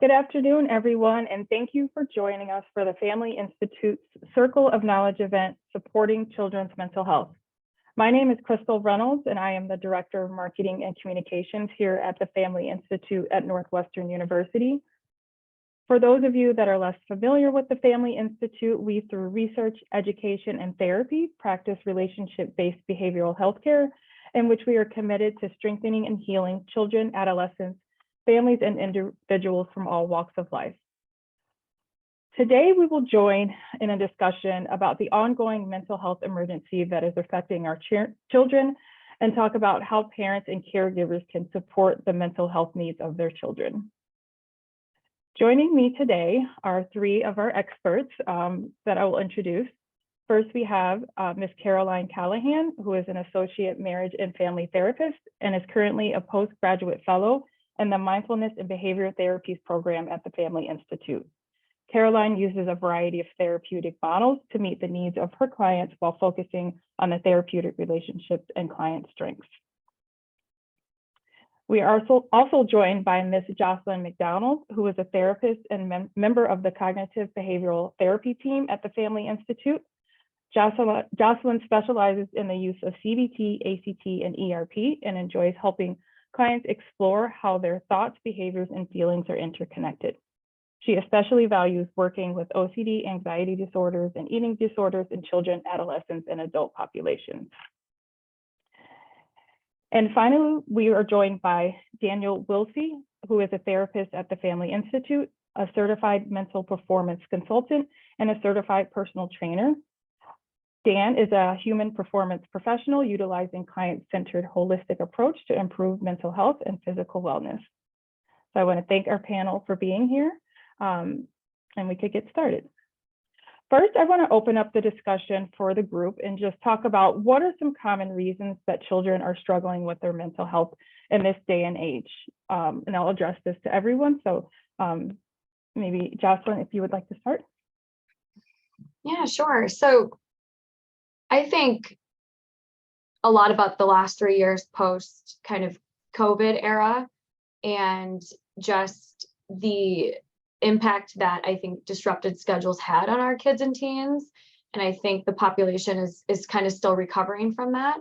Good afternoon, everyone, and thank you for joining us for the Family Institute's Circle of Knowledge event supporting children's mental health. My name is Crystal Reynolds, and I am the Director of Marketing and Communications here at the Family Institute at Northwestern University. For those of you that are less familiar with the Family Institute, we, through research, education, and therapy, practice relationship-based behavioral healthcare, in which we are committed to strengthening and healing children, adolescents, families, and individuals from all walks of life. Today, we will join in a discussion about the ongoing mental health emergency that is affecting our children and talk about how parents and caregivers can support the mental health needs of their children. Joining me today are three of our experts that I will introduce. First, we have Ms. Caroline Callahan, who is an associate marriage and family therapist and is currently a postgraduate fellow in the Mindfulness and Behavior Therapies program at the Family Institute. Caroline uses a variety of therapeutic models to meet the needs of her clients while focusing on the therapeutic relationships and client strengths. We are also joined by Ms. Jocelyn McDonnell, who is a therapist and member of the Cognitive Behavioral Therapy team at the Family Institute. Jocelyn specializes in the use of CBT, ACT, and ERP and enjoys helping clients explore how their thoughts, behaviors, and feelings are interconnected. She especially values working with OCD, anxiety disorders, and eating disorders in children, adolescents, and adult populations. And finally, we are joined by Daniel Wilsea, who is a therapist at the Family Institute, a certified mental performance consultant, and a certified personal trainer. Dan is a human performance professional utilizing client-centered holistic approach to improve mental health and physical wellness. So I want to thank our panel for being here, and we could get started. First, I want to open up the discussion for the group and just talk about what are some common reasons that children are struggling with their mental health in this day and age. And I'll address this to everyone. So maybe Jocelyn, if you would like to start. Yeah, sure. So I think a lot about the last 3 years post kind of COVID era and just the impact that I think disrupted schedules had on our kids and teens. And I think the population is kind of still recovering from that.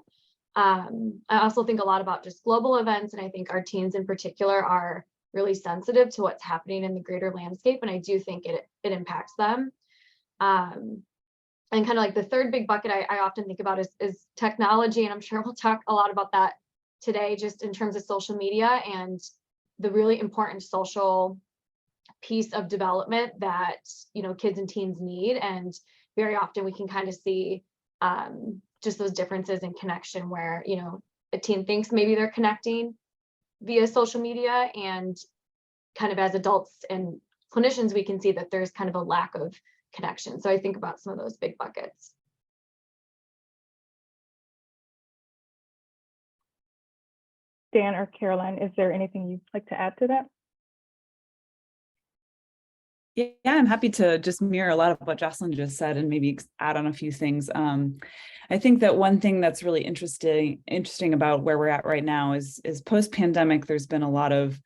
I also think a lot about just global events. And I think our teens in particular are really sensitive to what's happening in the greater landscape. And I do think it impacts them. And kind of like the third big bucket I often think about is technology. And I'm sure we'll talk a lot about that today, just in terms of social media and the really important social piece of development that, kids and teens need. And very often we can kind of see just those differences in connection where, a teen thinks maybe they're connecting via social media, and kind of as adults and clinicians, we can see that there's kind of a lack of connection. So I think about some of those big buckets. Dan or Caroline, is there anything you'd like to add to that? Yeah, I'm happy to just mirror a lot of what Jocelyn just said and maybe add on a few things. I think that one thing that's really interesting about where we're at right now is post-pandemic, there's been a lot of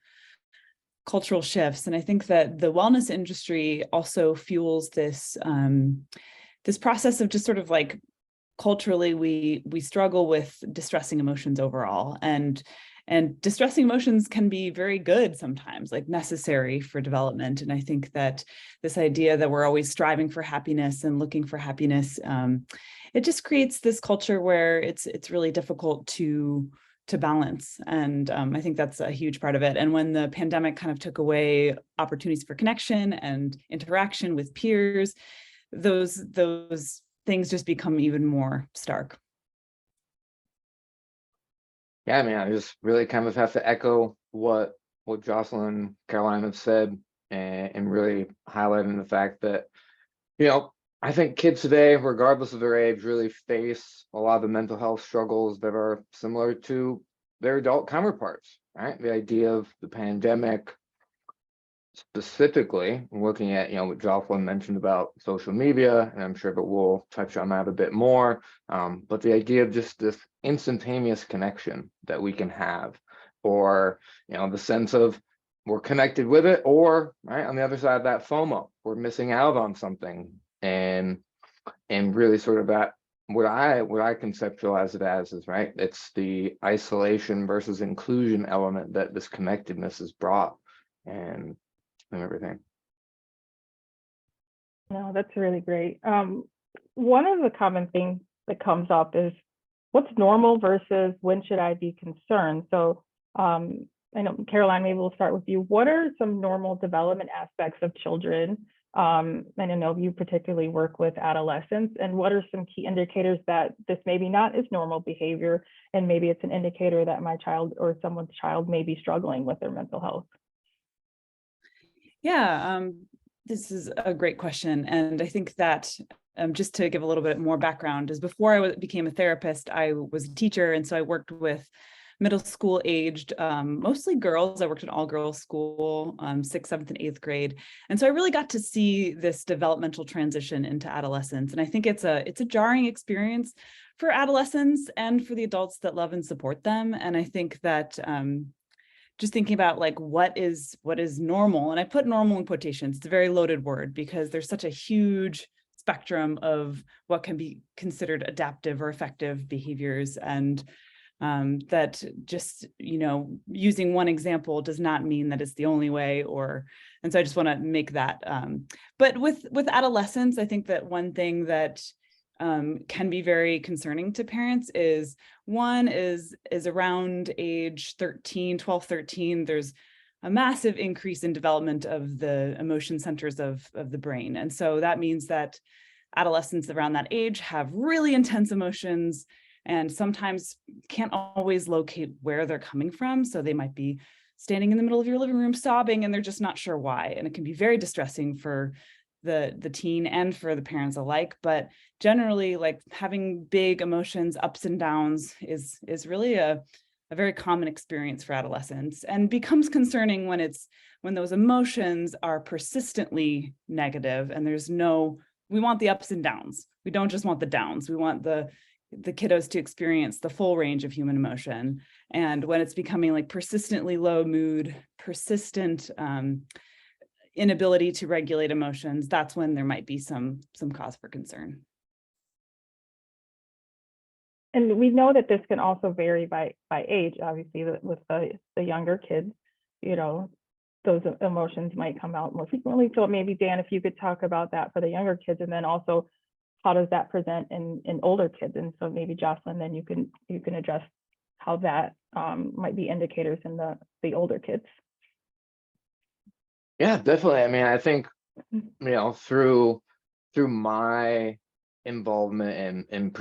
cultural shifts. And I think that the wellness industry also fuels this, this process of just sort of like culturally, we struggle with distressing emotions overall. And distressing emotions can be very good sometimes, like necessary for development. And I think that this idea that we're always striving for happiness and looking for happiness, it just creates this culture where it's really difficult to balance. And I think that's a huge part of it. And when the pandemic kind of took away opportunities for connection and interaction with peers, those things just become even more stark. Yeah, I mean, I just really kind of have to echo what Jocelyn and Caroline have said, and really highlighting the fact that, I think kids today, regardless of their age, really face a lot of the mental health struggles that are similar to their adult counterparts, right? The idea of the pandemic, specifically looking at, what Jocelyn mentioned about social media, and I'm sure that we'll touch on that a bit more, but the idea of just this instantaneous connection that we can have, or, the sense of we're connected with it, or right on the other side of that, FOMO, we're missing out on something. And really sort of that, what I conceptualize it as is, right, it's the isolation versus inclusion element that this connectedness has brought, and everything. No, that's really great. One of the common things that comes up is what's normal versus when should I be concerned? So I know, Caroline, maybe we'll start with you. What are some normal development aspects of children? And I know you particularly work with adolescents, and what are some key indicators that this maybe not is normal behavior, and maybe it's an indicator that my child or someone's child may be struggling with their mental health? Yeah, this is a great question. And I think that just to give a little bit more background, is before I became a therapist, I was a teacher. And so I worked with middle school aged, mostly girls. I worked in all girls school, 6th, 7th, and 8th grade. And so I really got to see this developmental transition into adolescence. And I think it's a jarring experience for adolescents and for the adults that love and support them. And I think that just thinking about like what is normal, and I put normal in quotations, it's a very loaded word because there's such a huge spectrum of what can be considered adaptive or effective behaviors, and that just, using one example does not mean that it's the only way, and so I just want to make that. But with adolescents, I think that one thing that can be very concerning to parents is around age 12, 13, there's a massive increase in development of the emotion centers of the brain. And so that means that adolescents around that age have really intense emotions and sometimes can't always locate where they're coming from. So they might be standing in the middle of your living room sobbing and they're just not sure why. And it can be very distressing for the teen and for the parents alike. But generally, like having big emotions, ups and downs is really a very common experience for adolescents, and becomes concerning when those emotions are persistently negative and we want the ups and downs. We don't just want the downs. We want the kiddos to experience the full range of human emotion. And when it's becoming like persistently low mood, persistent inability to regulate emotions, that's when there might be some cause for concern. And we know that this can also vary by age. Obviously, with the younger kids, those emotions might come out more frequently. So maybe, Dan, if you could talk about that for the younger kids, and then also how does that present in older kids? And so maybe Jocelyn, then you can address how that might be indicators in the older kids. Yeah, definitely. I mean, I think, through my involvement in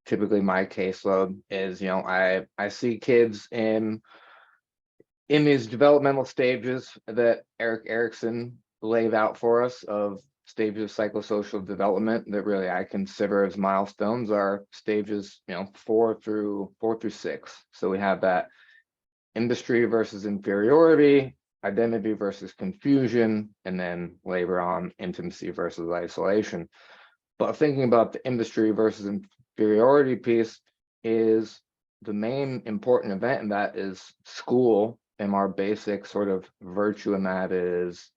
typically my caseload is, I see kids in these developmental stages that Erik Erikson laid out for us, of stages of psychosocial development that really I consider as milestones are stages, 4 through 6. So we have that industry versus inferiority, identity versus confusion, and then later on intimacy versus isolation. But thinking about the industry versus inferiority piece, is the main important event in that is school, and our basic sort of virtue in that is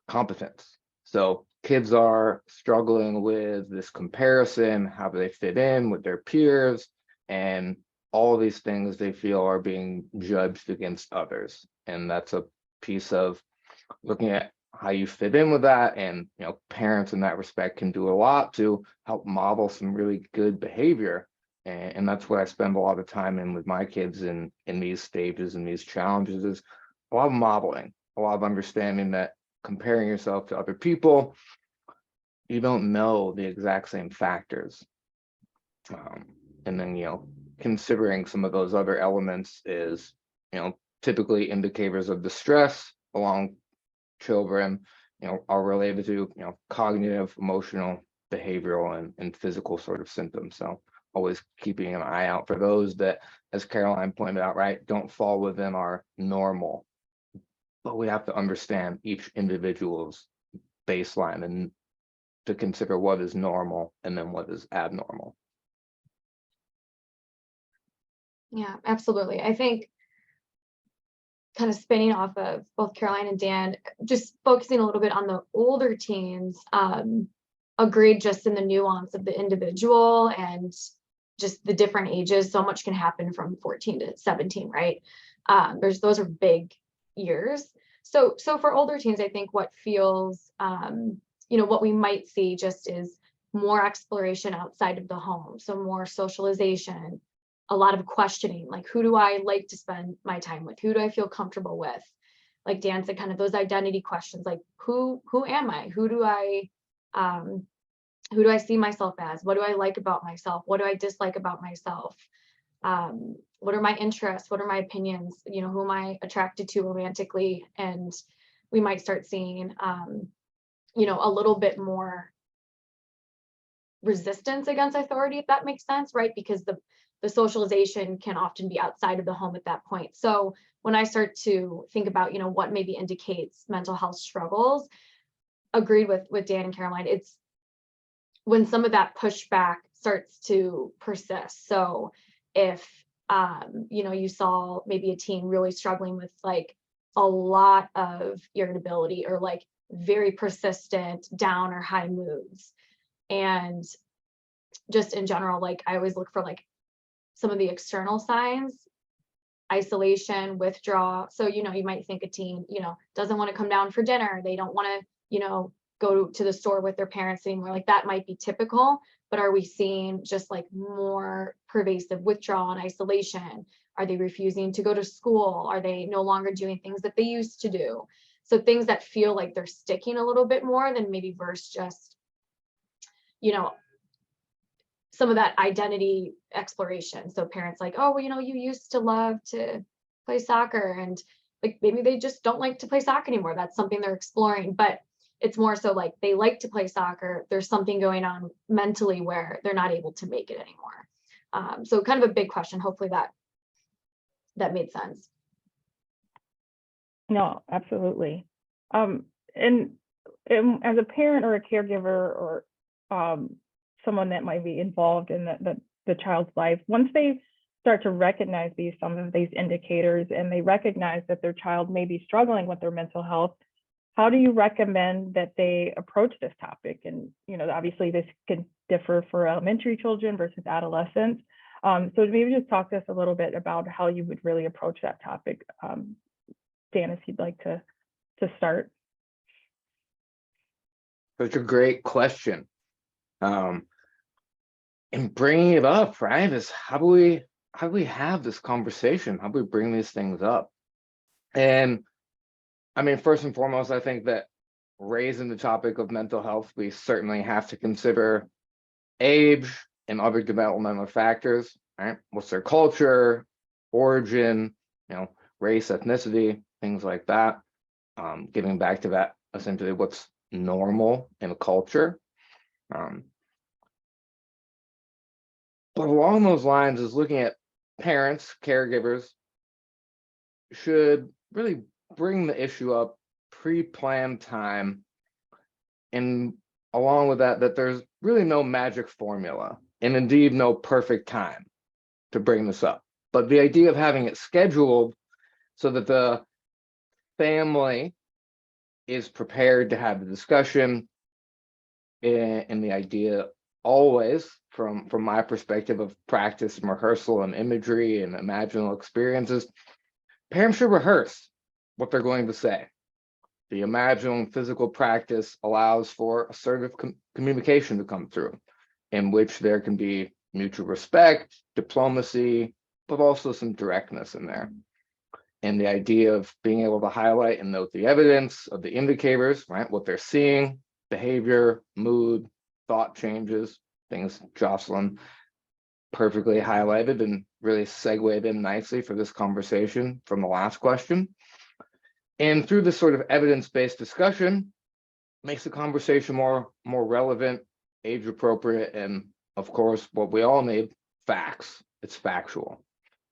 competence. So kids are struggling with this comparison, how do they fit in with their peers, and all of these things they feel are being judged against others. And that's a piece of looking at how you fit in with that. And parents in that respect can do a lot to help model some really good behavior. And that's what I spend a lot of time in with my kids in these stages and these challenges, is a lot of modeling, a lot of understanding that comparing yourself to other people, you don't know the exact same factors. And then, considering some of those other elements is, typically indicators of distress along children, are related to, cognitive, emotional, behavioral, and physical sort of symptoms. So always keeping an eye out for those that, as Caroline pointed out, right, don't fall within our normal. But we have to understand each individual's baseline and to consider what is normal and then what is abnormal. Yeah, absolutely. I think kind of spinning off of both Caroline and Dan, just focusing a little bit on the older teens, agreed just in the nuance of the individual and just the different ages. So much can happen from 14 to 17, right? Those are big years. So for older teens, I think what feels, what we might see just is more exploration outside of the home. So more socialization, a lot of questioning, like, who do I like to spend my time with? Who do I feel comfortable with? Like Dan said, kind of those identity questions, like who am I? Who do I see myself as? What do I like about myself? What do I dislike about myself? What are my interests? What are my opinions? Who am I attracted to romantically? And we might start seeing, a little bit more resistance against authority, if that makes sense, right? Because the socialization can often be outside of the home at that point. So when I start to think about, what maybe indicates mental health struggles, agreed with Dan and Caroline, it's when some of that pushback starts to persist. So if, you saw maybe a teen really struggling with like a lot of irritability or like very persistent down or high moods. And just in general, like I always look for like some of the external signs, isolation, withdraw. So, you might think a teen, doesn't want to come down for dinner. They don't want to, go to the store with their parents anymore. Like that might be typical, but are we seeing just like more pervasive withdrawal and isolation? Are they refusing to go to school? Are they no longer doing things that they used to do? So things that feel like they're sticking a little bit more than maybe versus just, some of that identity exploration. So parents like, oh, well, you used to love to play soccer, and like maybe they just don't like to play soccer anymore. That's something they're exploring, but it's more so like they like to play soccer. There's something going on mentally where they're not able to make it anymore. So kind of a big question. Hopefully that made sense. No, absolutely. And as a parent or a caregiver or someone that might be involved in the child's life, once they start to recognize some of these indicators and they recognize that their child may be struggling with their mental health, how do you recommend that they approach this topic? And, obviously this can differ for elementary children versus adolescents. So maybe just talk to us a little bit about how you would really approach that topic. Dan, if you'd like to start. Such a great question. And bringing it up, right, is how do we have this conversation? How do we bring these things up? And I mean, first and foremost, I think that raising the topic of mental health, we certainly have to consider age and other developmental factors, right? What's their culture, origin, race, ethnicity, things like that. Getting back to that, essentially what's normal in a culture. But along those lines is looking at parents, caregivers should really bring the issue up pre-planned time, and along with that there's really no magic formula and indeed no perfect time to bring this up. But the idea of having it scheduled so that the family is prepared to have the discussion, and the idea always from my perspective of practice and rehearsal and imagery and imaginal experiences, parents should rehearse what they're going to say. The imaginal physical practice allows for assertive communication to come through, in which there can be mutual respect, diplomacy, but also some directness in there. And the idea of being able to highlight and note the evidence of the indicators, right? What they're seeing, behavior, mood, thought changes, things Jocelyn perfectly highlighted and really segued in nicely for this conversation from the last question. And through this sort of evidence-based discussion, makes the conversation more relevant, age appropriate, and of course, what we all need, facts. It's factual.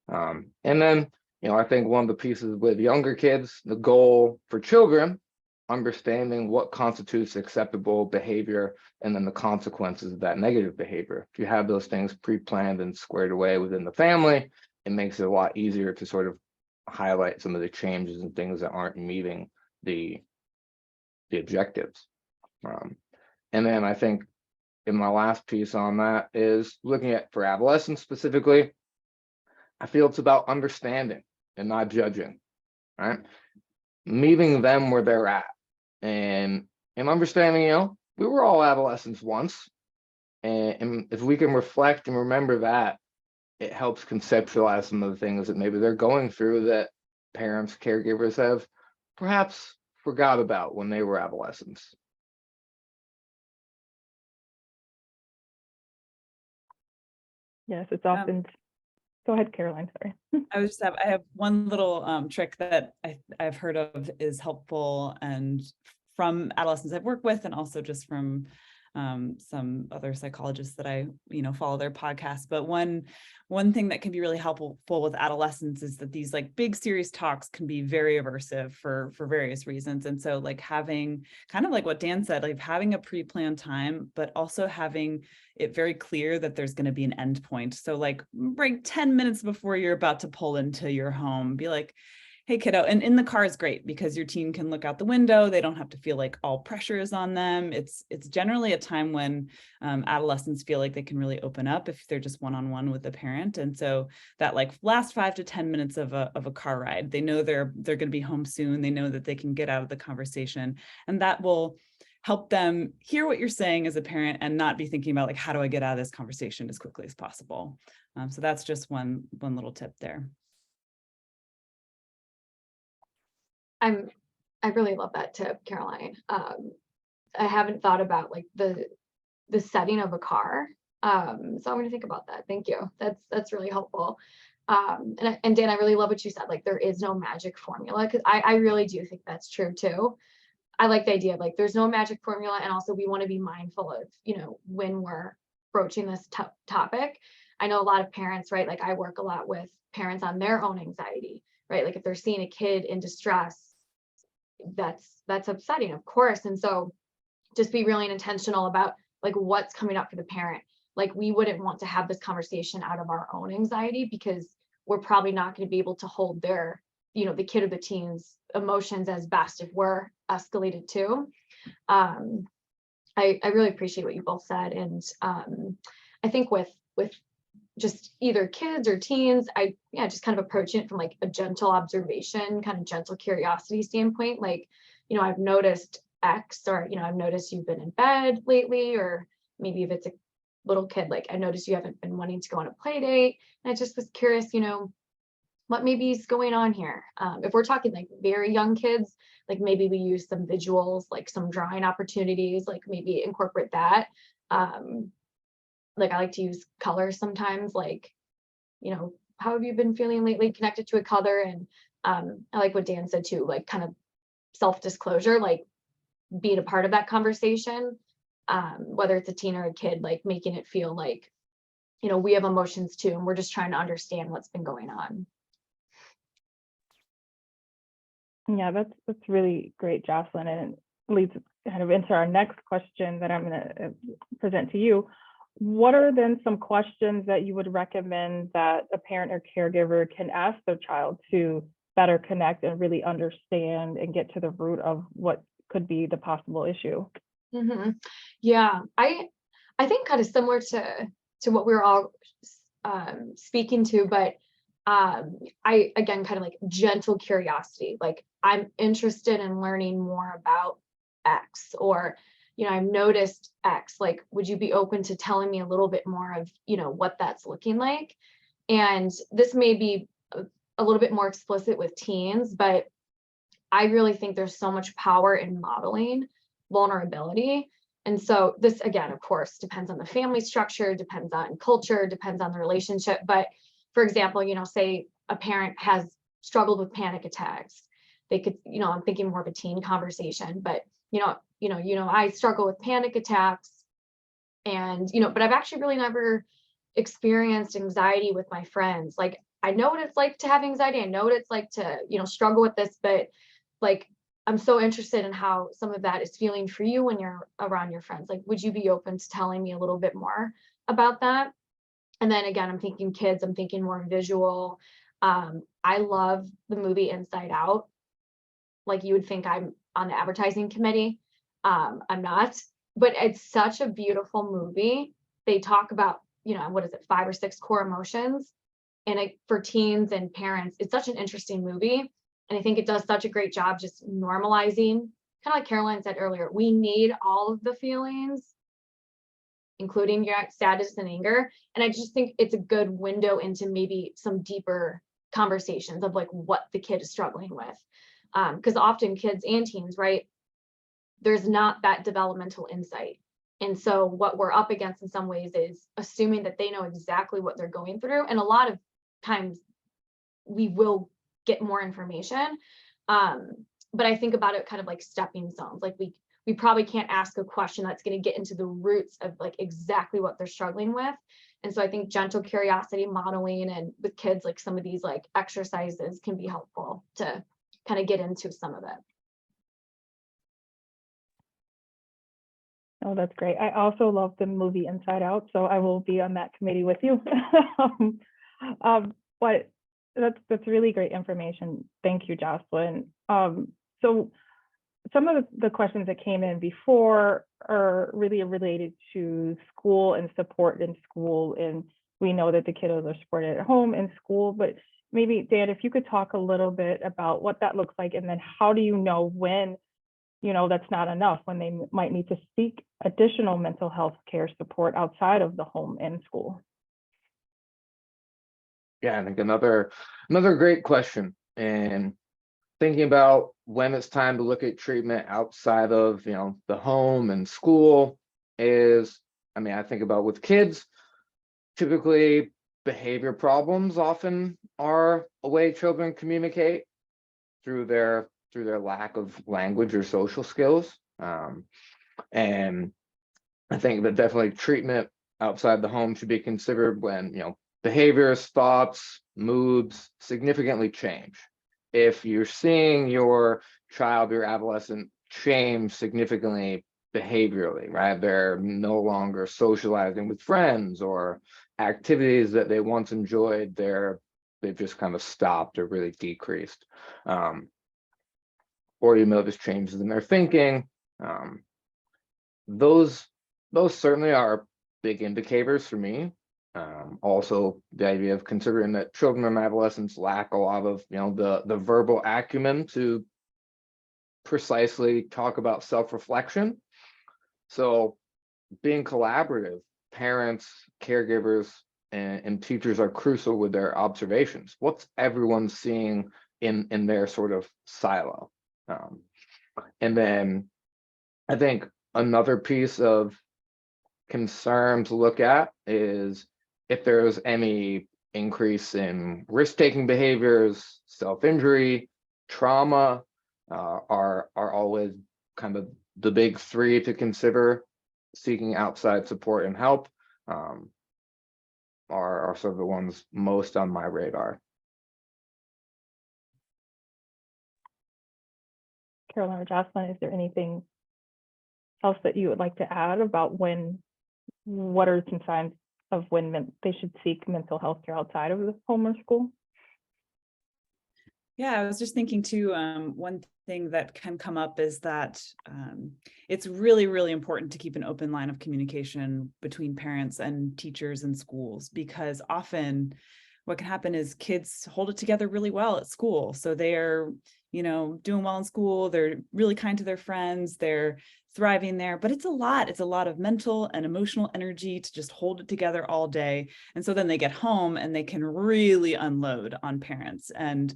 And then, I think one of the pieces with younger kids, the goal for children, understanding what constitutes acceptable behavior and then the consequences of that negative behavior. If you have those things pre-planned and squared away within the family, it makes it a lot easier to sort of highlight some of the changes and things that aren't meeting the objectives. And then I think in my last piece on that is looking at, for adolescents specifically, I feel it's about understanding and not judging, right? Meeting them where they're at and understanding, you know, we were all adolescents once. And if we can reflect and remember that, it helps conceptualize some of the things that maybe they're going through that parents, caregivers have perhaps forgot about when they were adolescents. Yes, it's often. Go ahead, Caroline, sorry. I have one little trick that I've heard of is helpful, and from adolescents I've worked with, and also just from some other psychologists that I, follow their podcasts. But one thing that can be really helpful with adolescents is that these like big serious talks can be very aversive for various reasons. And so like having kind of like what Dan said, like having a pre-planned time, but also having it very clear that there's going to be an end point. So like right 10 minutes before you're about to pull into your home, be like, hey kiddo, and in the car is great because your teen can look out the window. They don't have to feel like all pressure is on them. It's generally a time when adolescents feel like they can really open up if they're just one-on-one with a parent. And so that like last 5 to 10 minutes of a car ride, they know they're going to be home soon. They know that they can get out of the conversation, and that will help them hear what you're saying as a parent and not be thinking about like, how do I get out of this conversation as quickly as possible? So that's just one little tip there. I really love that tip, Caroline. I haven't thought about like the setting of a car. So I'm going to think about that. Thank you. That's really helpful. And Dan, I really love what you said. Like there is no magic formula, because I really do think that's true too. I like the idea of like there's no magic formula, and also we want to be mindful of, when we're broaching this topic. I know a lot of parents, right? Like I work a lot with parents on their own anxiety, right? Like if they're seeing a kid in distress, that's upsetting, of course. And so just be really intentional about like what's coming up for the parent. Like we wouldn't want to have this conversation out of our own anxiety, because we're probably not going to be able to hold their, the kid or the teen's emotions as best if we're escalated too. I really appreciate what you both said. And I think with just either kids or teens, just kind of approaching it from like a gentle observation, kind of gentle curiosity standpoint. Like, I've noticed X, or, I've noticed you've been in bed lately, or maybe if it's a little kid, like I noticed you haven't been wanting to go on a play date. And I just was curious, what maybe is going on here. If we're talking like very young kids, like maybe we use some visuals, like some drawing opportunities, like maybe incorporate that. Like I like to use colors sometimes, like, how have you been feeling lately, connected to a color. And I like what Dan said too, like kind of self-disclosure, like being a part of that conversation, whether it's a teen or a kid, like making it feel like, we have emotions too, and we're just trying to understand what's been going on. Yeah, that's really great, Jocelyn, and it leads kind of into our next question that I'm going to present to you. What are then some questions that you would recommend that a parent or caregiver can ask their child to better connect and really understand and get to the root of what could be the possible issue? Mm-hmm. Yeah, I think kind of similar to what we were all speaking to, but I again kind of like gentle curiosity. Like I'm interested in learning more about X, or I've noticed X, like, would you be open to telling me a little bit more of, what that's looking like? And this may be a little bit more explicit with teens, but I really think there's so much power in modeling vulnerability. And so this, again, of course, depends on the family structure, depends on culture, depends on the relationship. But for example, say a parent has struggled with panic attacks. They could, I'm thinking more of a teen conversation, but I struggle with panic attacks, and, but I've actually really never experienced anxiety with my friends. Like, I know what it's like to have anxiety. I know what it's like to, struggle with this, but like, I'm so interested in how some of that is feeling for you when you're around your friends. Like, would you be open to telling me a little bit more about that? And then again, I'm thinking kids, I'm thinking more visual. I love the movie Inside Out. Like, you would think I'm on the advertising committee. I'm not, but it's such a beautiful movie. They talk about, what is it, 5 or 6 core emotions. And for teens and parents, it's such an interesting movie. And I think it does such a great job just normalizing, kind of like Caroline said earlier, we need all of the feelings, including your sadness and anger. And I just think it's a good window into maybe some deeper conversations of like what the kid is struggling with. Because often kids and teens, right, there's not that developmental insight. And so what we're up against in some ways is assuming that they know exactly what they're going through. And a lot of times we will get more information. But I think about it kind of like stepping stones. Like we probably can't ask a question that's going to get into the roots of like exactly what they're struggling with. And so I think gentle curiosity modeling and with kids, like some of these like exercises can be helpful to kind of get into some of it. Oh, that's great. I also love the movie Inside Out, so I will be on that committee with you. But that's really great information. Thank you, Jocelyn. So some of the questions that came in before are really related to school and support in school. And we know that the kiddos are supported at home and school, but maybe Dan, if you could talk a little bit about what that looks like, and then how do you know when, that's not enough, when they might need to seek additional mental health care support outside of the home and school? Yeah, I think another great question. And thinking about when it's time to look at treatment outside of, the home and school is, I think about with kids, typically behavior problems often are a way children communicate through their lack of language or social skills. And I think that definitely treatment outside the home should be considered when, behaviors, thoughts, moods significantly change. If you're seeing your child or adolescent change significantly behaviorally, right? They're no longer socializing with friends, or activities that they once enjoyed, they've just kind of stopped or really decreased. Or you notice changes in their thinking. Those certainly are big indicators for me. Also, the idea of considering that children and adolescents lack a lot of, the verbal acumen to precisely talk about self-reflection. So being collaborative, parents, caregivers, and teachers are crucial with their observations. What's everyone seeing in their sort of silo? And then I think another piece of concern to look at is if there's any increase in risk-taking behaviors, self-injury, trauma, are always kind of the big 3 to consider. Seeking outside support and help are sort of the ones most on my radar. Caroline or Jocelyn, is there anything else that you would like to add about what are some signs of when they should seek mental health care outside of the home or school? Yeah, I was just thinking too, one thing that can come up is that it's really, really important to keep an open line of communication between parents and teachers and schools, because often what can happen is kids hold it together really well at school. So they're, doing well in school, they're really kind to their friends, they're thriving there, but it's a lot of mental and emotional energy to just hold it together all day. And so then they get home and they can really unload on parents, and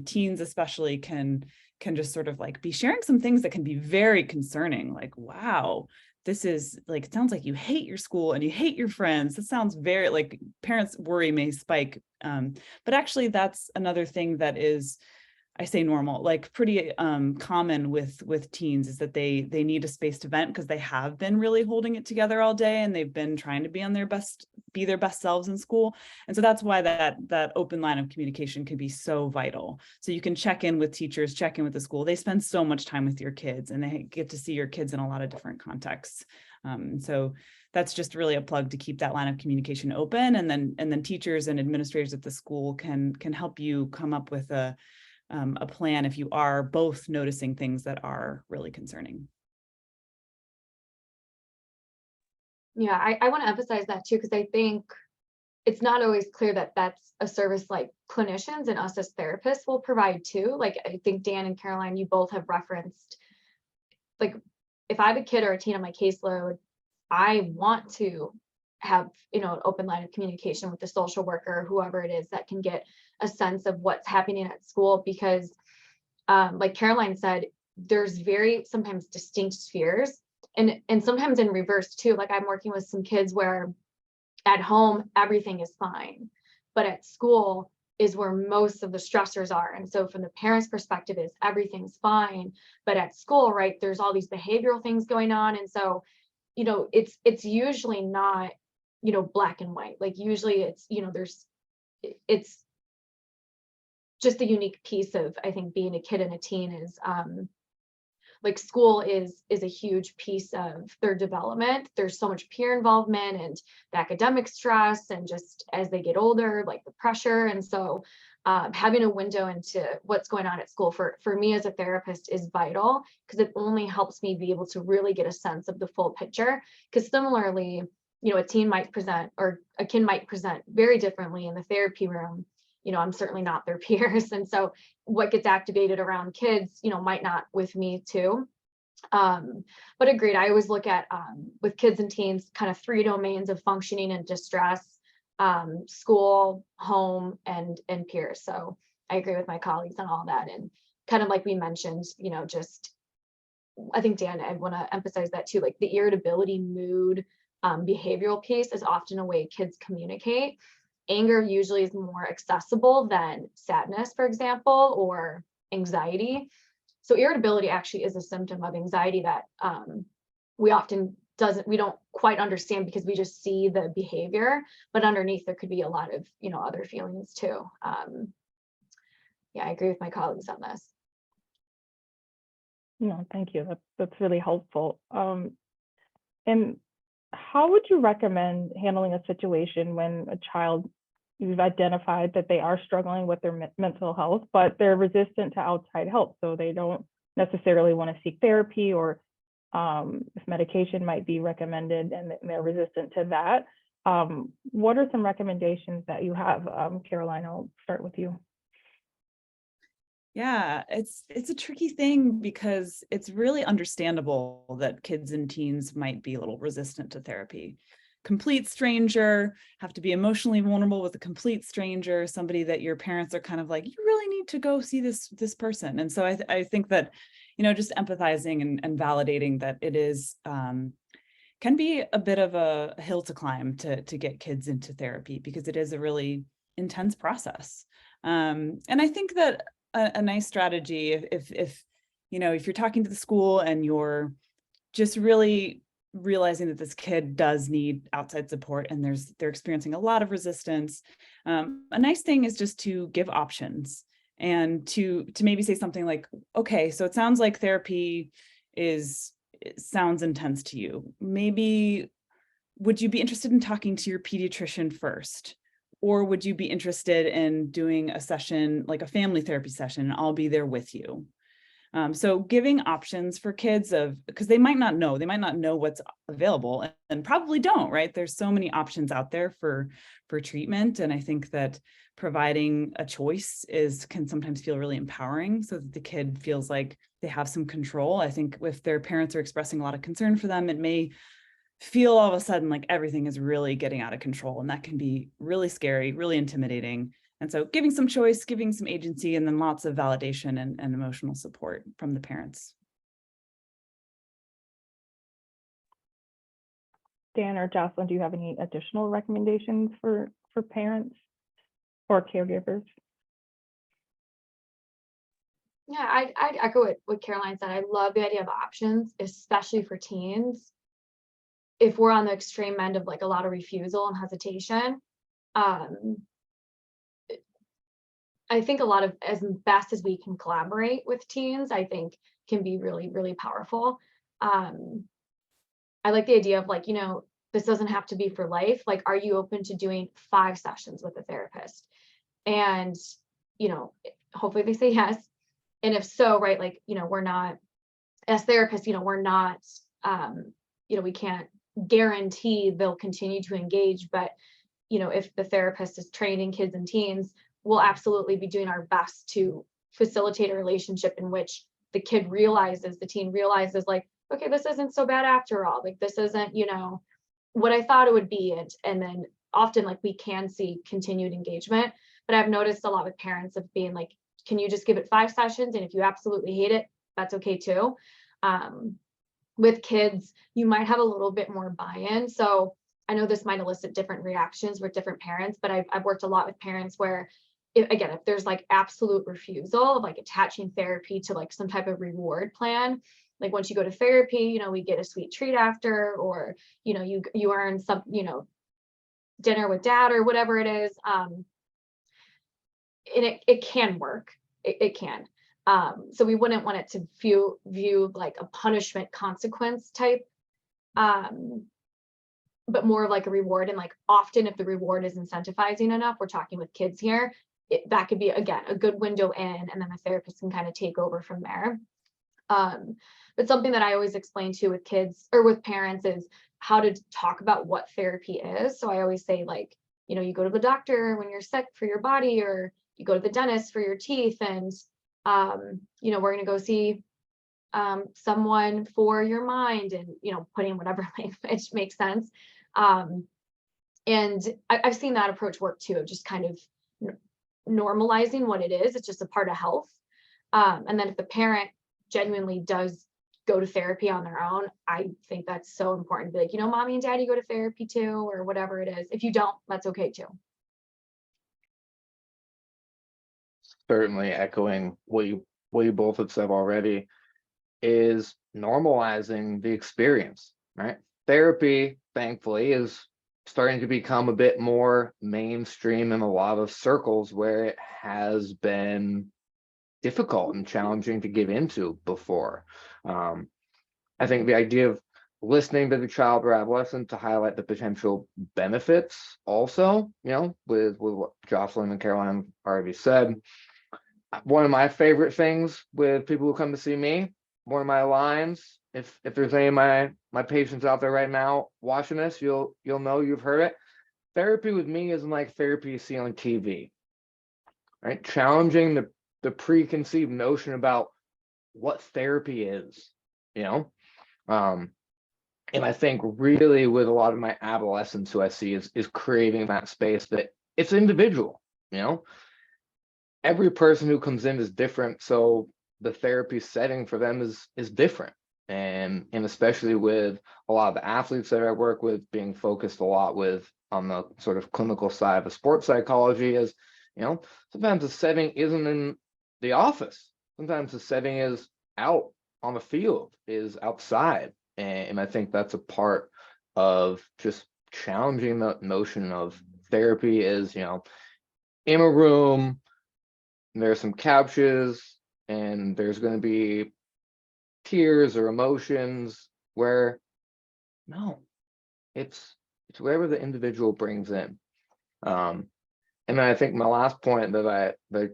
teens especially can just sort of like be sharing some things that can be very concerning. Like, wow, this is like, it sounds like you hate your school and you hate your friends. That sounds very, like, parents' worry may spike. But actually that's another thing that is, I say normal, like pretty common with teens, is that they need a space to vent, because they have been really holding it together all day and they've been trying to be their best selves in school. And so that's why that open line of communication can be so vital. So you can check in with teachers, check in with the school. They spend so much time with your kids and they get to see your kids in a lot of different contexts. So that's just really a plug to keep that line of communication open. And then teachers and administrators at the school can help you come up with a plan if you are both noticing things that are really concerning. Yeah, I want to emphasize that too, because I think it's not always clear that that's a service like clinicians and us as therapists will provide too. Like I think Dan and Caroline, you both have referenced, like if I have a kid or a teen on my caseload, I want to have, an open line of communication with the social worker, whoever it is, that can get a sense of what's happening at school, because like Caroline said, there's very sometimes distinct spheres, and sometimes in reverse too. Like I'm working with some kids where at home everything is fine, but at school is where most of the stressors are. And so from the parents' perspective is everything's fine, but at school, right, there's all these behavioral things going on. And so, it's usually not, black and white. Like usually it's, it's just the unique piece of, I think, being a kid and a teen is like school is a huge piece of their development. There's so much peer involvement and the academic stress, and just as they get older, like the pressure. And so having a window into what's going on at school for me as a therapist is vital, because it only helps me be able to really get a sense of the full picture. Because similarly, a teen might present, or a kid might present very differently in the therapy room. I'm certainly not their peers. And so what gets activated around kids, might not with me too. But agreed, I always look at with kids and teens, kind of 3 domains of functioning and distress: school, home, and peers. So I agree with my colleagues on all that. And kind of like we mentioned, just, I think, Dan, I want to emphasize that too, like the irritability, mood, behavioral piece is often a way kids communicate. Anger usually is more accessible than sadness, for example, or anxiety. So irritability actually is a symptom of anxiety that we often we don't quite understand, because we just see the behavior, but underneath there could be a lot of, other feelings too. Yeah, I agree with my colleagues on this. No, thank you. That's really helpful. And how would you recommend handling a situation when a child, you've identified that they are struggling with their mental health, but they're resistant to outside help? So they don't necessarily want to seek therapy, or if medication might be recommended and they're resistant to that. What are some recommendations that you have? Caroline, I'll start with you. Yeah, it's a tricky thing, because it's really understandable that kids and teens might be a little resistant to therapy. Complete stranger, have to be emotionally vulnerable with a complete stranger, somebody that your parents are kind of like, you really need to go see this person. And so I think that, just empathizing and validating that it is can be a bit of a hill to climb to get kids into therapy, because it is a really intense process. And I think that a nice strategy, if you're talking to the school and you're just really realizing that this kid does need outside support and they're experiencing a lot of resistance, a nice thing is just to give options, and to maybe say something like, okay, so it sounds like therapy sounds intense to you. Maybe would you be interested in talking to your pediatrician first? Or would you be interested in doing a session, like a family therapy session, and I'll be there with you? So giving options for kids, because they might not know what's available, and probably don't, right? There's so many options out there for treatment. And I think that providing a choice can sometimes feel really empowering, so that the kid feels like they have some control. I think if their parents are expressing a lot of concern for them, it may feel all of a sudden like everything is really getting out of control, and that can be really scary, really intimidating. And so giving some choice, giving some agency, and then lots of validation and emotional support from the parents. Dan or Jocelyn, do you have any additional recommendations for parents or caregivers? Yeah, I'd echo what Caroline said. I love the idea of options, especially for teens. If we're on the extreme end of like a lot of refusal and hesitation, I think a lot of, as best as we can collaborate with teens, I think can be really, really powerful. I like the idea of like, this doesn't have to be for life. Like, are you open to doing 5 sessions with a therapist? And, you know, hopefully they say yes. And if so, right, like, you know, we're not, as therapists, you know, we're not, you know, we can't guarantee they'll continue to engage, but, you know, if the therapist is training kids and teens, we'll absolutely be doing our best to facilitate a relationship in which the kid realizes, the teen realizes, like, okay, this isn't so bad after all. Like, this isn't, you know, what I thought it would be. And then often, like, we can see continued engagement, but I've noticed a lot with parents of being like, can you just give it 5 sessions? And if you absolutely hate it, that's okay too. With kids, you might have a little bit more buy-in. So I know this might elicit different reactions with different parents, but I've worked a lot with parents where, if there's like absolute refusal of like attaching therapy to like some type of reward plan, like once you go to therapy, you know, we get a sweet treat after, or, you know, you earn some, you know, dinner with dad or whatever it is. And it can work. It can. So we wouldn't want it to view like a punishment consequence type, but more of like a reward. And like often if the reward is incentivizing enough, we're talking with kids here, that could be, again, a good window in, and then the therapist can kind of take over from there. But something that I always explain to with kids or with parents is how to talk about what therapy is. So I always say, like, you know, you go to the doctor when you're sick for your body, or you go to the dentist for your teeth, and you know, we're going to go see someone for your mind, and, you know, putting whatever language makes sense. And I've seen that approach work too, of just kind of normalizing what it is. It's just a part of health. And then if the parent genuinely does go to therapy on their own, I think that's so important to be like, you know, mommy and daddy go to therapy too, or whatever it is. If you don't, that's okay too. Certainly echoing what you both have said already, is normalizing the experience, right? Therapy, thankfully, is starting to become a bit more mainstream in a lot of circles where it has been difficult and challenging to get into before. I think the idea of listening to the child or adolescent to highlight the potential benefits also, you know, with what Jocelyn and Caroline already said. One of my favorite things with people who come to see me, one of my lines, if there's any of my patients out there right now watching this, you'll know you've heard it. Therapy with me isn't like therapy you see on TV, right? Challenging the preconceived notion about what therapy is, you know? And I think really with a lot of my adolescents who I see is creating that space that it's individual, you know? Every person who comes in is different, so the therapy setting for them is different. And especially with a lot of the athletes that I work with, being focused a lot with on the sort of clinical side of sports psychology, is, you know, sometimes the setting isn't in the office. Sometimes the setting is out on the field, is outside. And I think that's a part of just challenging the notion of therapy is, you know, in a room, there's some couches, and there's going to be tears or emotions, where no, it's whatever the individual brings in. And then I think my last point that I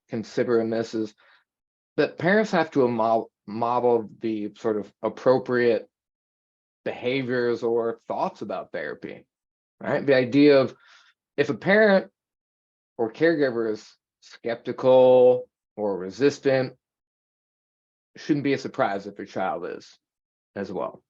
consider in this is that parents have to model the sort of appropriate behaviors or thoughts about therapy, right? The idea of, if a parent or caregiver is skeptical or resistant, shouldn't be a surprise if your child is as well.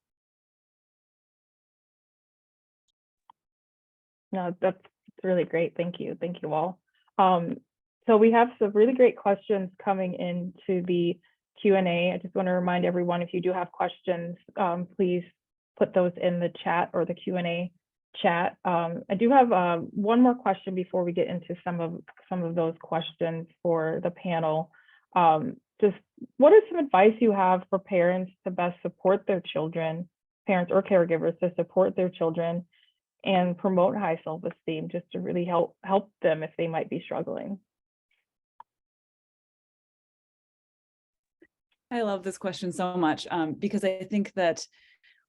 No, that's really great. Thank you. Thank you all. So we have some really great questions coming into the Q&A. I just want to remind everyone, if you do have questions, please put those in the chat or the Q&A chat. I do have one more question before we get into some of those questions for the panel. Just what is some advice you have for parents to best support their children, parents or caregivers to support their children and promote high self-esteem, just to really help them if they might be struggling? I love this question so much, because I think that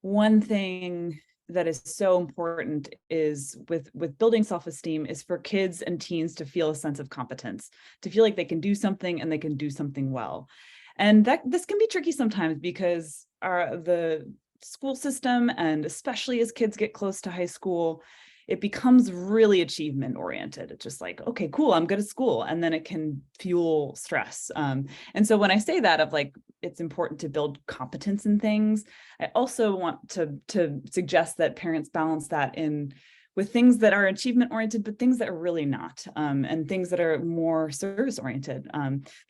one thing that is so important is with building self-esteem is for kids and teens to feel a sense of competence, to feel like they can do something and they can do something well. And that this can be tricky sometimes because the school system, and especially as kids get close to high school, it becomes really achievement oriented. It's just like, okay, cool, I'm good at school. And then it can fuel stress. And so when I say that of like, it's important to build competence in things, I also want to suggest that parents balance that in with things that are achievement oriented, but things that are really not, and things that are more service oriented.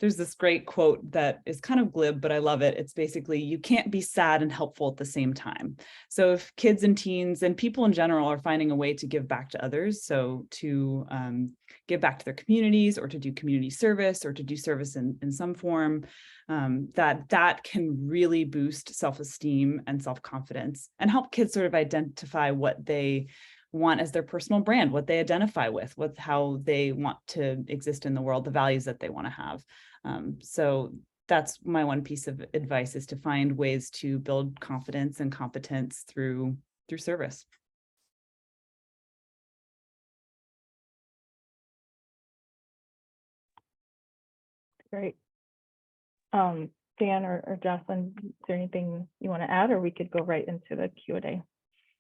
There's this great quote that is kind of glib, but I love it. It's basically, you can't be sad and helpful at the same time. So if kids and teens and people in general are finding a way to give back to others, so to give back to their communities or to do community service or to do service in some form, that can really boost self-esteem and self-confidence and help kids sort of identify what they want as their personal brand, what they identify with how they want to exist in the world, the values that they want to have. So that's my one piece of advice, is to find ways to build confidence and competence through service. Great. Dan or Jocelyn, is there anything you want to add, or we could go right into the Q&A?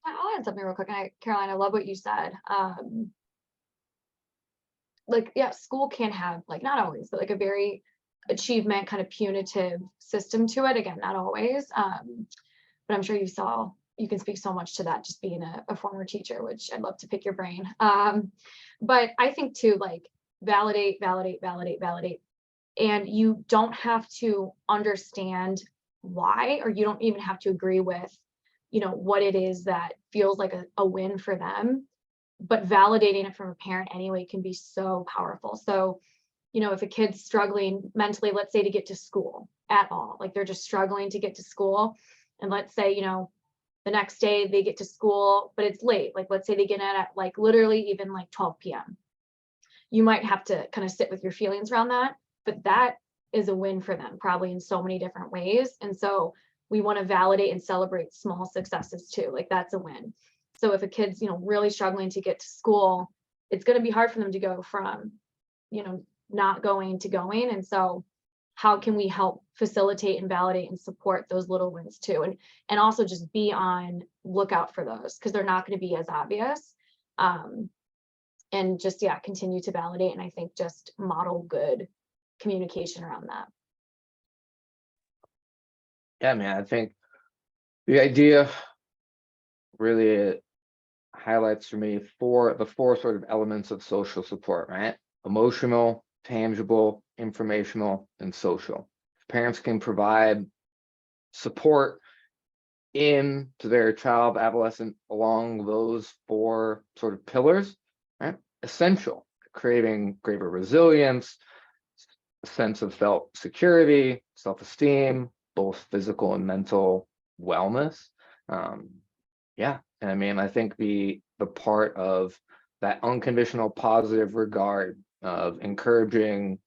I'll add something real quick. And Caroline, I love what you said. Like, yeah, school can have, like, not always, but like a very achievement kind of punitive system to it. Again, not always. But I'm sure you can speak so much to that, just being a former teacher, which I'd love to pick your brain. But I think too, like, validate. And you don't have to understand why, or you don't even have to agree with, what it is that feels like a win for them, but validating it from a parent anyway can be so powerful. So, if a kid's struggling mentally, let's say to get to school at all, like they're just struggling to get to school. And let's say, the next day they get to school, but it's late. Like, let's say they get in at like literally even like 12 p.m. You might have to kind of sit with your feelings around that, but that is a win for them, probably in so many different ways. And so we want to validate and celebrate small successes too. Like, that's a win. So if a kid's, really struggling to get to school, it's going to be hard for them to go from, not going to going. And so how can we help facilitate and validate and support those little wins too? And also just be on lookout for those, because they're not going to be as obvious. And just, continue to validate. And I think just model good communication around that. Yeah, man, I think the idea really highlights for me the four sort of elements of social support, right? Emotional, tangible, informational, and social. Parents can provide support to their child, adolescent along those four sort of pillars, right? Essential, creating greater resilience, a sense of self-security, self-esteem, both physical and mental wellness. And I mean, I think the part of that unconditional positive regard of encouraging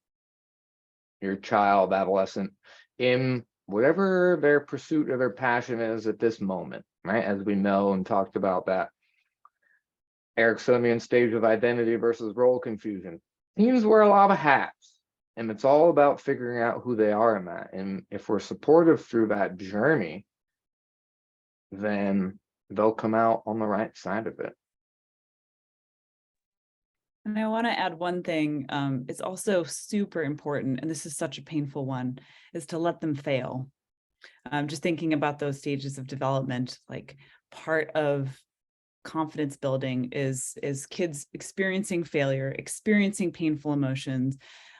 your child, adolescent, in whatever their pursuit or their passion is at this moment, right? As we know and talked about that Ericksonian stage of identity versus role confusion. Teens wear a lot of hats, and it's all about figuring out who they are in that. And if we're supportive through that journey, then they'll come out on the right side of it. And I want to add one thing. It's also super important, and this is such a painful one, is to let them fail. Just thinking about those stages of development, like part of confidence building is kids experiencing failure, experiencing painful emotions,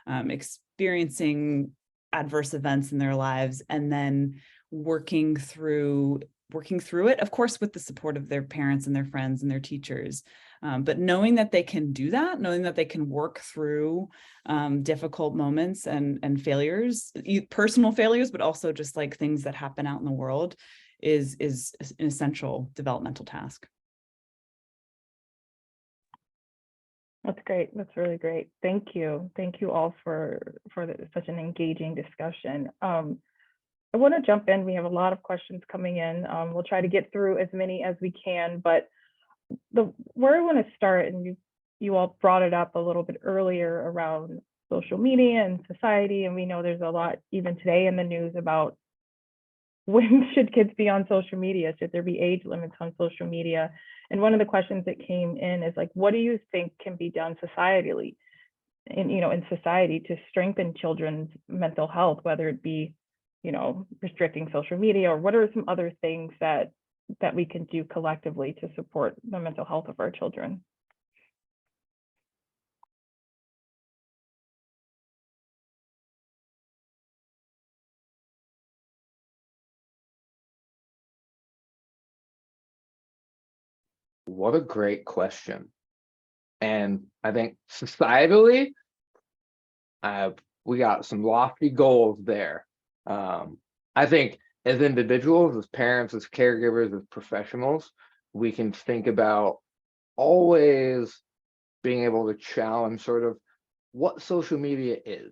experiencing adverse events in their lives, and then working through it, of course, with the support of their parents and their friends and their teachers. But knowing that they can do that, knowing that they can work through difficult moments and failures, personal failures, but also just like things that happen out in the world, is an essential developmental task. That's great. That's really great. Thank you. Thank you all for such an engaging discussion. I want to jump in. We have a lot of questions coming in. We'll try to get through as many as we can, but where I want to start, and you all brought it up a little bit earlier around social media and society, and we know there's a lot even today in the news about when should kids be on social media? Should there be age limits on social media? And one of the questions that came in is like, what do you think can be done societally, in society to strengthen children's mental health, whether it be, restricting social media, or what are some other things that we can do collectively to support the mental health of our children? What a great question. And I think societally, we got some lofty goals there. I think as individuals, as parents, as caregivers, as professionals, we can think about always being able to challenge sort of what social media is,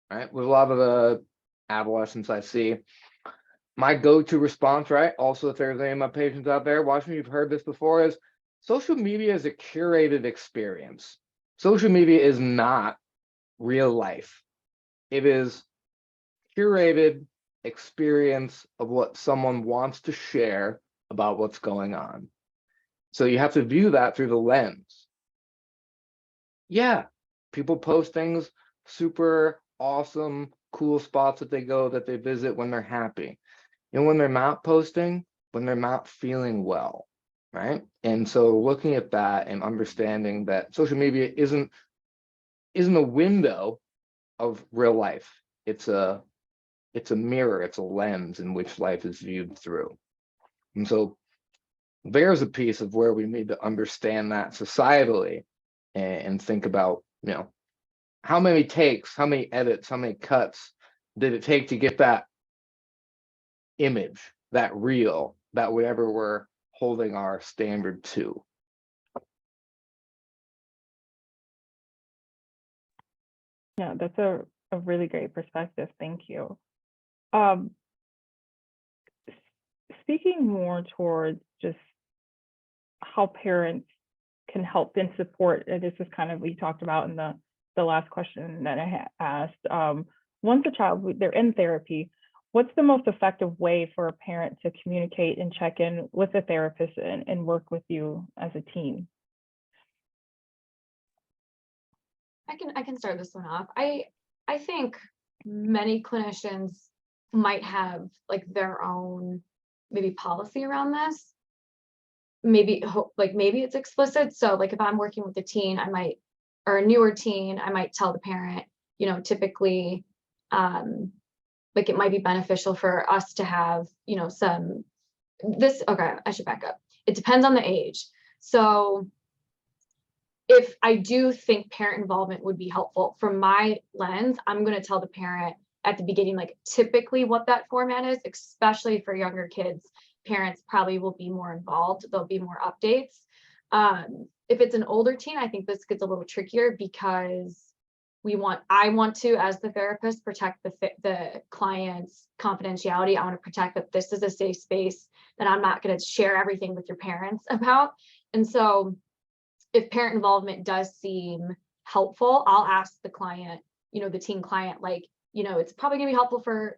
right? With a lot of the adolescents I see, my go-to response, right? Also, if there's any of my patients out there watching, you've heard this before, is social media is a curated experience. Social media is not real life. It is curated experience of what someone wants to share about what's going on. So you have to view that through the lens. Yeah, people post things, super awesome, cool spots that they go, that they visit when they're happy. When they're not posting, when they're not feeling well, right? And so looking at that and understanding that social media isn't a window of real life. It's a mirror, it's a lens in which life is viewed through. And so there's a piece of where we need to understand that societally and think about, how many takes, how many edits, how many cuts did it take to get that image, that reel, that whatever we're holding our standard to. Yeah, that's a really great perspective. Thank you. Speaking more towards just how parents can help and support, and this is kind of, we talked about in the last question that I asked. Once a child, they're in therapy, what's the most effective way for a parent to communicate and check in with a therapist and work with you as a team? I can start this one off. I think many clinicians might have like their own maybe policy around this. Maybe it's explicit. So like if I'm working with a teen, or a newer teen, I might tell the parent, typically, like it might be beneficial for us to have, okay, I should back up. It depends on the age. So if I do think parent involvement would be helpful from my lens, I'm going to tell the parent at the beginning, like typically what that format is, especially for younger kids. Parents probably will be more involved. There'll be more updates. If it's an older teen, I think this gets a little trickier because I want to, as the therapist, protect the client's confidentiality. I want to protect that this is a safe space, that I'm not going to share everything with your parents about. And so if parent involvement does seem helpful, I'll ask the client, the teen client, like, it's probably gonna be helpful for,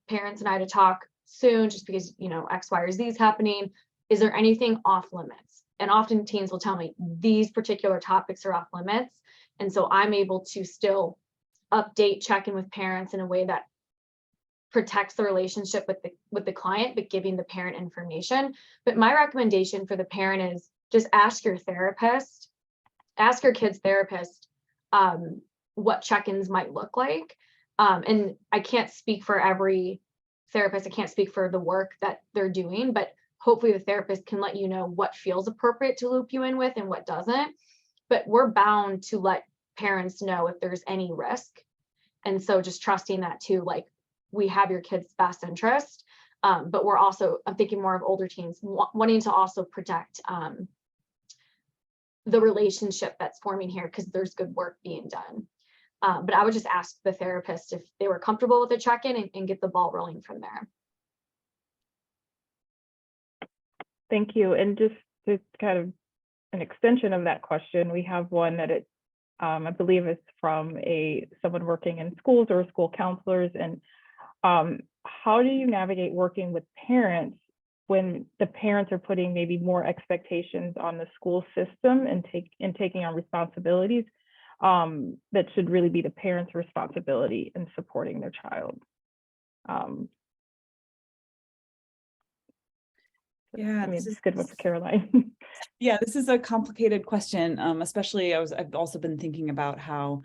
parents and I to talk soon, just because, X, Y, or Z is happening. Is there anything off limits? And often teens will tell me these particular topics are off limits. And so I'm able to still update, check in with parents in a way that protects the relationship with the client, but giving the parent information. But my recommendation for the parent is just ask your therapist, ask your kid's therapist what check-ins might look like. And I can't speak for every therapist. I can't speak for the work that they're doing, but hopefully the therapist can let you know what feels appropriate to loop you in with and what doesn't. But we're bound to let parents know if there's any risk. And so just trusting that too, like we have your kid's best interest. But we're also, I'm thinking more of older teens wanting to also protect the relationship that's forming here because there's good work being done. But I would just ask the therapist if they were comfortable with the check-in and get the ball rolling from there. Thank you. And just to kind of an extension of that question, we have one that I believe is from someone working in schools or school counselors. And how do you navigate working with parents when the parents are putting maybe more expectations on the school system and taking on responsibilities that should really be the parents' responsibility in supporting their child? Yeah, I mean, it's a good one for Caroline. Yeah, this is a complicated question, especially I've also been thinking about how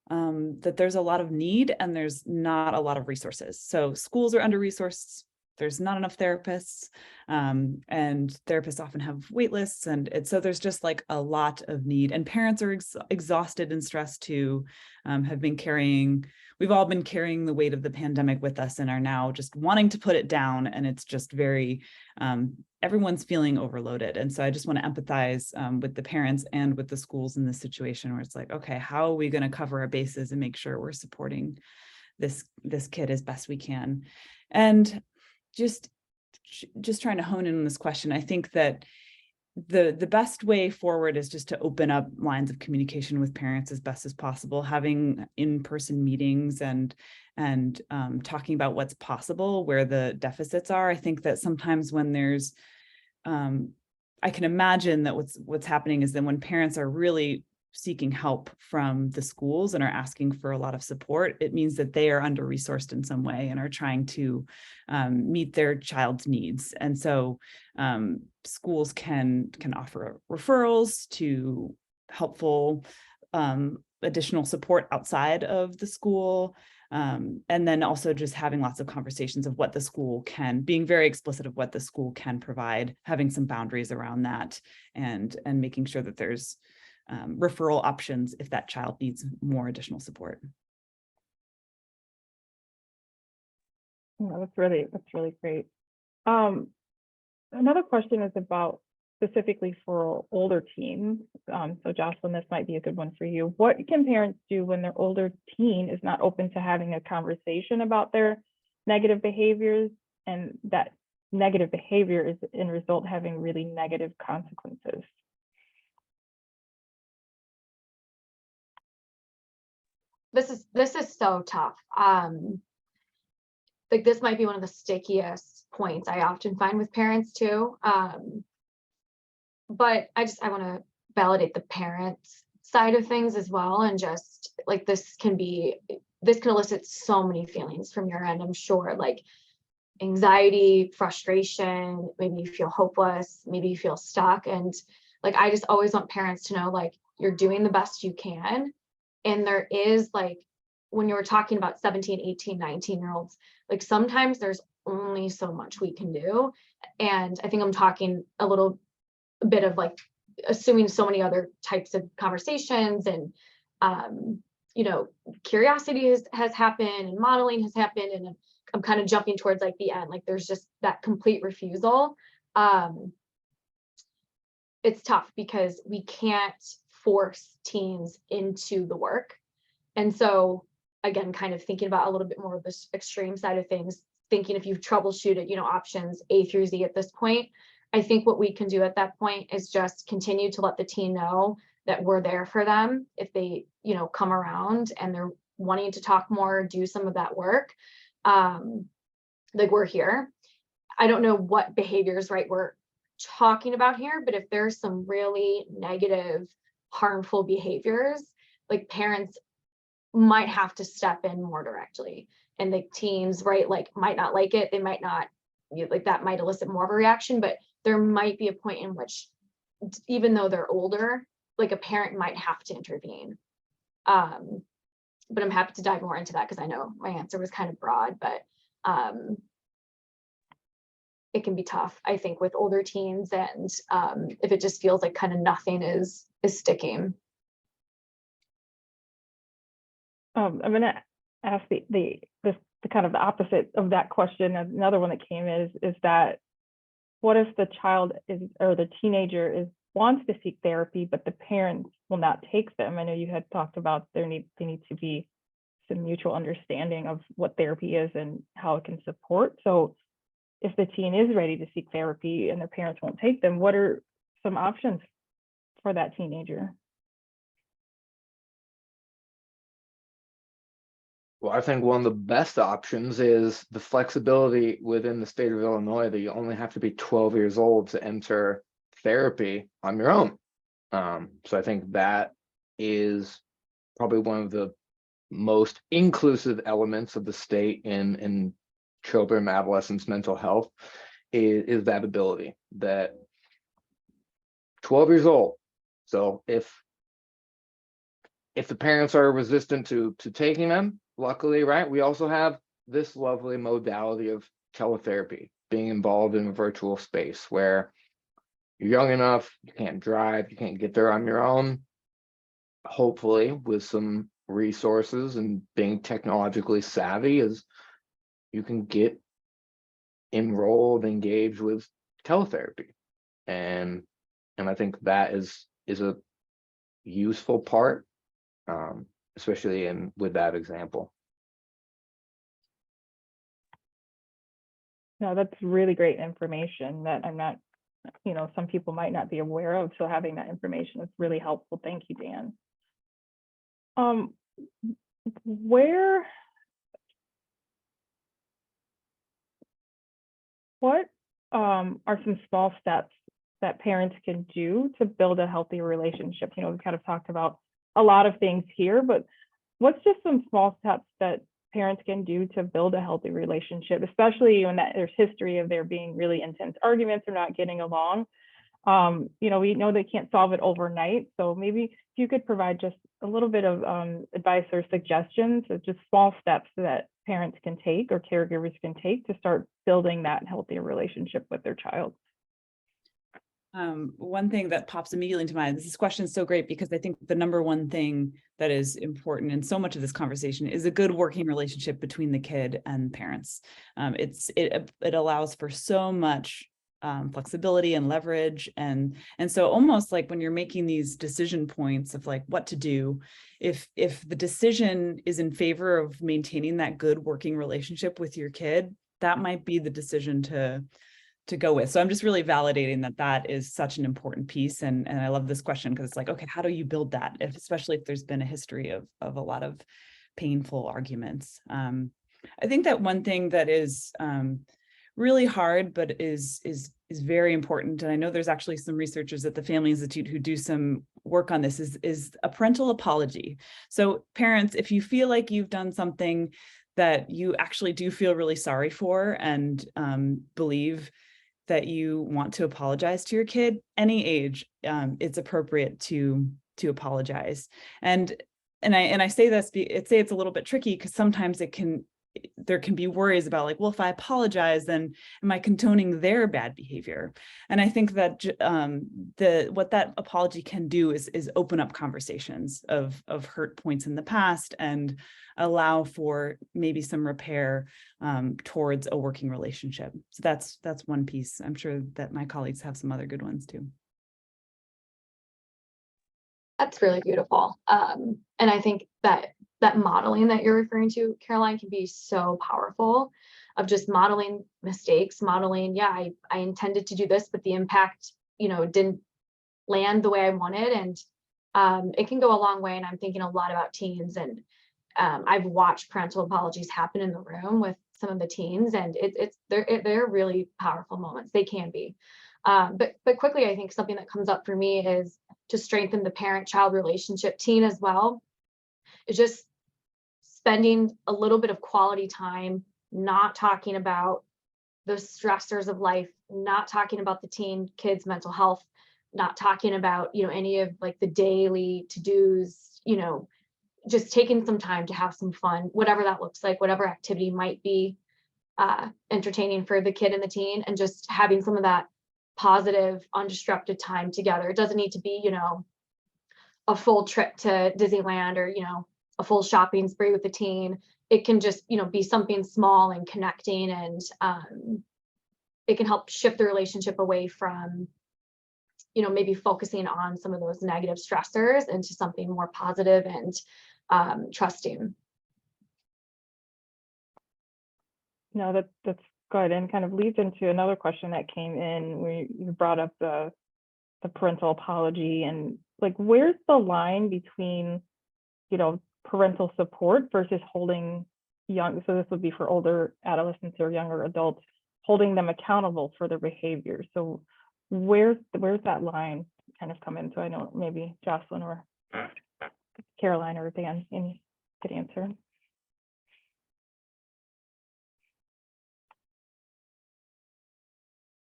that there's a lot of need and there's not a lot of resources. So schools are under-resourced, there's not enough therapists, and therapists often have wait lists, and so there's just like a lot of need, and parents are exhausted and stressed too, we've all been carrying the weight of the pandemic with us and are now just wanting to put it down, and it's just very, everyone's feeling overloaded. And so I just want to empathize with the parents and with the schools in this situation where it's like, okay, how are we going to cover our bases and make sure we're supporting this kid as best we can? And just trying to hone in on this question, I think that the best way forward is just to open up lines of communication with parents as best as possible, having in-person meetings and talking about what's possible, where the deficits are. I think that sometimes when there's, I can imagine that what's happening is that when parents are really seeking help from the schools and are asking for a lot of support, it means that they are under-resourced in some way and are trying to meet their child's needs. And so schools can offer referrals to helpful additional support outside of the school. And then also just having lots of conversations of what the school being very explicit of what the school can provide, having some boundaries around that, and making sure that there's referral options if that child needs more additional support. Yeah, that's really great. Another question is about specifically for older teens. So Jocelyn, this might be a good one for you. What can parents do when their older teen is not open to having a conversation about their negative behaviors, and that negative behavior is in result having really negative consequences? This is so tough. Like this might be one of the stickiest points I often find with parents too. But I want to validate the parents side of things as well, and just like this can elicit so many feelings from your end, I'm sure, like anxiety, frustration, maybe you feel hopeless, maybe you feel stuck. And like I just always want parents to know, like, you're doing the best you can. And there is, like, when you were talking about 17, 18, 19-year-olds, like sometimes there's only so much we can do. And I think I'm talking a little bit of like assuming so many other types of conversations, and curiosity has happened and modeling has happened, and I'm kind of jumping towards like the end, like there's just that complete refusal. It's tough because we can't force teens into the work. And so again, kind of thinking about a little bit more of this extreme side of things, thinking if you've troubleshooted, options A through Z at this point, I think what we can do at that point is just continue to let the teen know that we're there for them. If they, come around and they're wanting to talk more, do some of that work, like we're here. I don't know what behaviors, right, we're talking about here, but if there's some really negative, harmful behaviors, like parents might have to step in more directly, and the teens, right, like might not like it. They might not, like that might elicit more of a reaction, but there might be a point in which, even though they're older, like a parent might have to intervene. But I'm happy to dive more into that because I know my answer was kind of broad, but it can be tough, I think, with older teens, and if it just feels like kind of nothing is sticking. I'm going to ask the kind of the opposite of that question. Another one that came is that what if the child is, or the teenager is wants to seek therapy, but the parents will not take them. I know you had talked about they need to be some mutual understanding of what therapy is and how it can support. So if the teen is ready to seek therapy and their parents won't take them, what are some options for that teenager? Well, I think one of the best options is the flexibility within the state of Illinois that you only have to be 12 years old to enter therapy on your own. So I think that is probably one of the most inclusive elements of the state in children and adolescents' mental health is that ability, that 12 years old. So if the parents are resistant to taking them, luckily, right, we also have this lovely modality of teletherapy, being involved in a virtual space where you're young enough, you can't drive, you can't get there on your own. Hopefully, with some resources and being technologically savvy, is you can get enrolled, engaged with teletherapy, and I think that is a useful part, especially with that example. No, that's really great information that I'm not, some people might not be aware of. So having that information is really helpful. Thank you, Dan. What are some small steps that parents can do to build a healthy relationship? We've kind of talked about a lot of things here, but what's just some small steps that parents can do to build a healthy relationship, especially when there's history of there being really intense arguments or not getting along? We know they can't solve it overnight. So maybe if you could provide just a little bit of advice or suggestions of just small steps that parents can take or caregivers can take to start building that healthier relationship with their child. One thing that pops immediately into mind, this question is so great because I think the number one thing that is important in so much of this conversation is a good working relationship between the kid and parents. It allows for so much flexibility and leverage, and so almost like when you're making these decision points of like what to do, if the decision is in favor of maintaining that good working relationship with your kid, that might be the decision to go with. So I'm just really validating that is such an important piece. And I love this question because it's like, okay, how do you build that? Especially if there's been a history of a lot of painful arguments. I think that one thing that is really hard, but is very important. And I know there's actually some researchers at the Family Institute who do some work on this is a parental apology. So parents, if you feel like you've done something that you actually do feel really sorry for and believe that you want to apologize to your kid, any age, it's appropriate to apologize. And I say this, it's a little bit tricky because sometimes there can be worries about like, well, if I apologize, then am I condoning their bad behavior? And I think that what that apology can do is open up conversations of hurt points in the past and allow for maybe some repair towards a working relationship. So that's one piece. I'm sure that my colleagues have some other good ones too. That's really beautiful. And I think that modeling that you're referring to, Caroline, can be so powerful, of just modeling mistakes, modeling, yeah, I intended to do this, but the impact, didn't land the way I wanted. And it can go a long way. And I'm thinking a lot about teens, and I've watched parental apologies happen in the room with some of the teens, and they're really powerful moments. They can be. But quickly, I think something that comes up for me is to strengthen the parent-child relationship, teen as well, is just spending a little bit of quality time, not talking about the stressors of life, not talking about the teen kids' mental health, not talking about, any of like the daily to-dos, just taking some time to have some fun, whatever that looks like, whatever activity might be entertaining for the kid and the teen, and just having some of that positive, undisrupted time together. It doesn't need to be, a full trip to Disneyland or, a full shopping spree with the teen. It can just, be something small and connecting, and it can help shift the relationship away from maybe focusing on some of those negative stressors into something more positive and trusting. No, that's good, and kind of leads into another question that came in where you brought up the parental apology, and like, where's the line between, parental support versus holding young, so this would be for older adolescents or younger adults, holding them accountable for their behavior. So where's that line kind of come in? So I know maybe Jocelyn or Caroline or Dan could answer.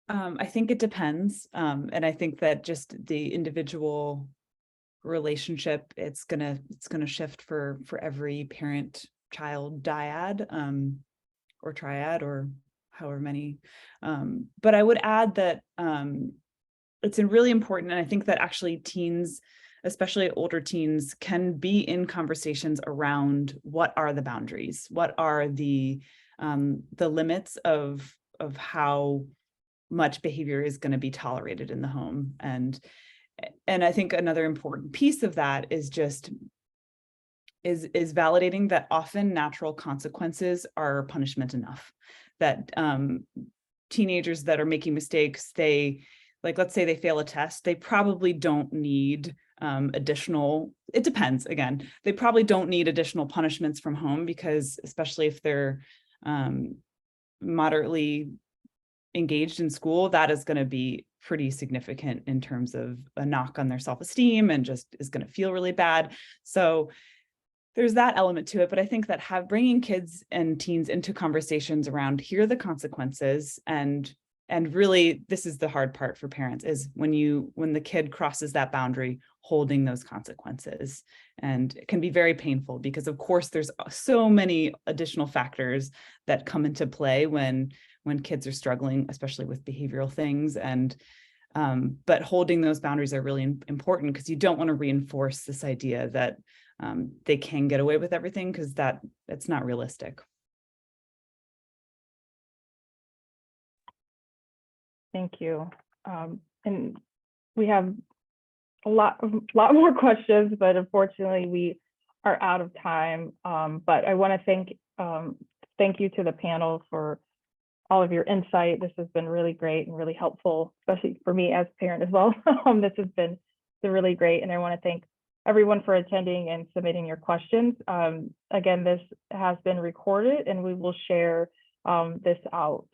I think it depends. And I think that just the individual relationship, it's gonna shift for every parent child dyad, or triad, or however many. But I would add that it's really important, and I think that actually teens, especially older teens, can be in conversations around what are the boundaries, what are the limits of how much behavior is going to be tolerated in the home. And I think another important piece of that is just is validating that often natural consequences are punishment enough. That teenagers that are making mistakes, let's say they fail a test, they probably don't need additional, it depends, again, they probably don't need additional punishments from home, because especially if they're moderately engaged in school, that is going to be pretty significant in terms of a knock on their self-esteem, and just is going to feel really bad. So there's that element to it. But I think that bringing kids and teens into conversations around, here are the consequences, and really this is the hard part for parents, is when the kid crosses that boundary, holding those consequences. And it can be very painful, because of course there's so many additional factors that come into play when kids are struggling, especially with behavioral things. And but holding those boundaries are really important, because you don't want to reinforce this idea that they can get away with everything, because it's not realistic. Thank you. And we have a lot more questions, but unfortunately we are out of time. But I want to thank you to the panel for all of your insight. This has been really great and really helpful, especially for me as a parent as well. This has been really great. And I want to thank everyone for attending and submitting your questions. Again, this has been recorded, and we will share this out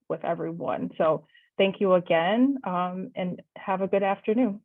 with everyone. So thank you again, and have a good afternoon.